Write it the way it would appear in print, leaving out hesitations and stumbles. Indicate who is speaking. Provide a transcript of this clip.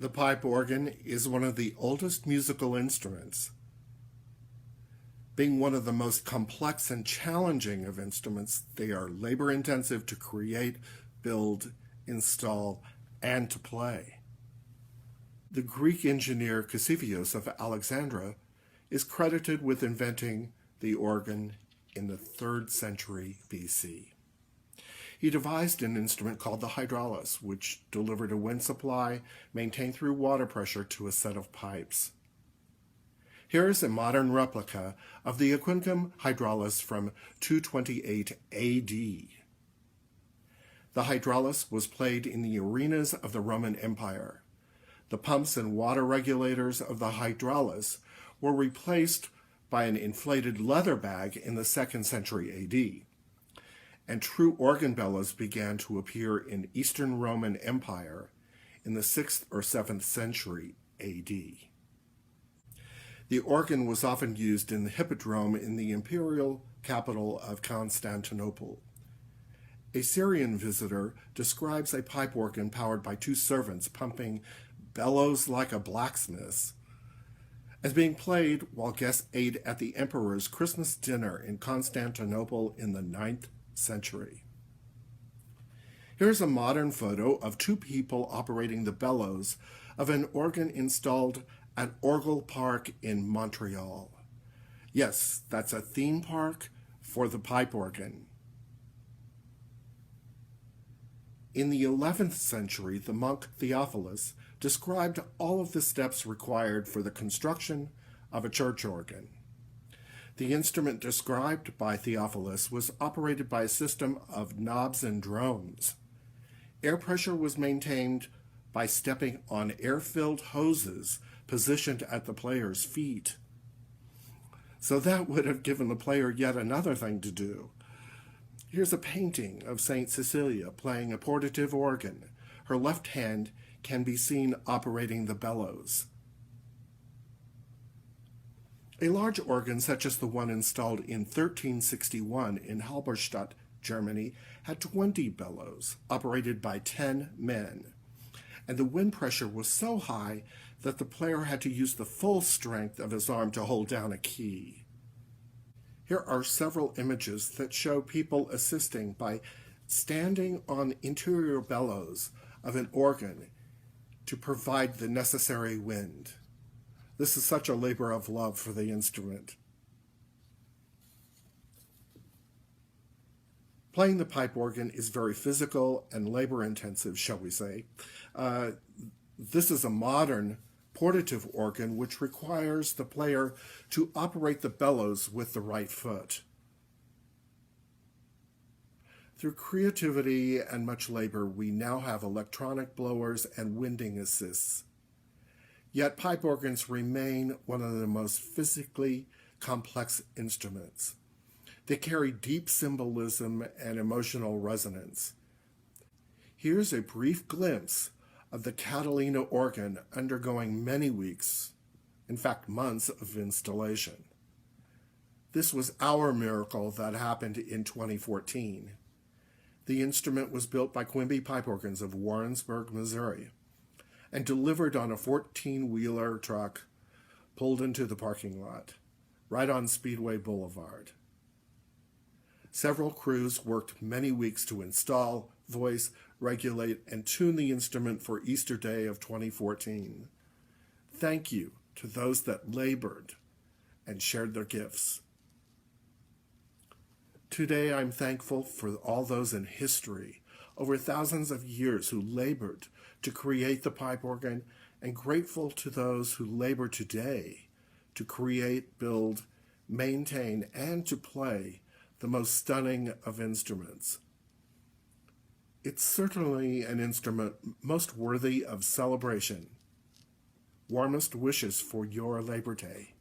Speaker 1: The pipe organ is one of the oldest musical instruments. Being one of the most complex and challenging of instruments, they are labor-intensive to create, build, install, and to play. The Greek engineer Casiphos of Alexandria is credited with inventing the organ in the 3rd century BC. He devised an instrument called the hydraulis, which delivered a wind supply maintained through water pressure to a set of pipes. Here is a modern replica of the Aquincum hydraulis from 228 AD. The hydraulis was played in the arenas of the Roman Empire. The pumps and water regulators of the hydraulis were replaced by an inflated leather bag in the 2nd century AD. And true organ bellows began to appear in Eastern Roman Empire in the 6th or 7th century AD. The organ was often used in the hippodrome in the imperial capital of Constantinople. A Syrian visitor describes a pipe organ powered by 2 servants pumping bellows like a blacksmith's as being played while guests ate at the emperor's Christmas dinner in Constantinople in the 9th century. Here's a modern photo of 2 people operating the bellows of an organ installed at Orgel Park in Montreal. Yes, that's a theme park for the pipe organ. In the 11th century, the monk Theophilus described all of the steps required for the construction of a church organ. The instrument described by Theophilus was operated by a system of knobs and drones. Air pressure was maintained by stepping on air-filled hoses positioned at the player's feet. So that would have given the player yet another thing to do. Here's a painting of Saint Cecilia playing a portative organ. Her left hand can be seen operating the bellows. A large organ, such as the one installed in 1361 in Halberstadt, Germany, had 20 bellows, operated by 10 men. And the wind pressure was so high that the player had to use the full strength of his arm to hold down a key. Here are several images that show people assisting by standing on interior bellows of an organ to provide the necessary wind. This is such a labor of love for the instrument. Playing the pipe organ is very physical and labor-intensive, shall we say. This is a modern portative organ which requires the player to operate the bellows with the right foot. Through creativity and much labor, we now have electronic blowers and winding assists. Yet pipe organs remain one of the most physically complex instruments. They carry deep symbolism and emotional resonance. Here's a brief glimpse of the Catalina organ undergoing many weeks, in fact months, of installation. This was our miracle that happened in 2014. The instrument was built by Quimby Pipe Organs of Warrensburg, Missouri, and delivered on a 14-wheeler truck pulled into the parking lot, right on Speedway Boulevard. Several crews worked many weeks to install, voice, regulate, and tune the instrument for Easter Day of 2014. Thank you to those that labored and shared their gifts. Today I'm thankful for all those in history, over thousands of years, who labored to create the pipe organ, and grateful to those who labor today to create, build, maintain, and to play the most stunning of instruments. It's certainly an instrument most worthy of celebration. Warmest wishes for your Labor Day.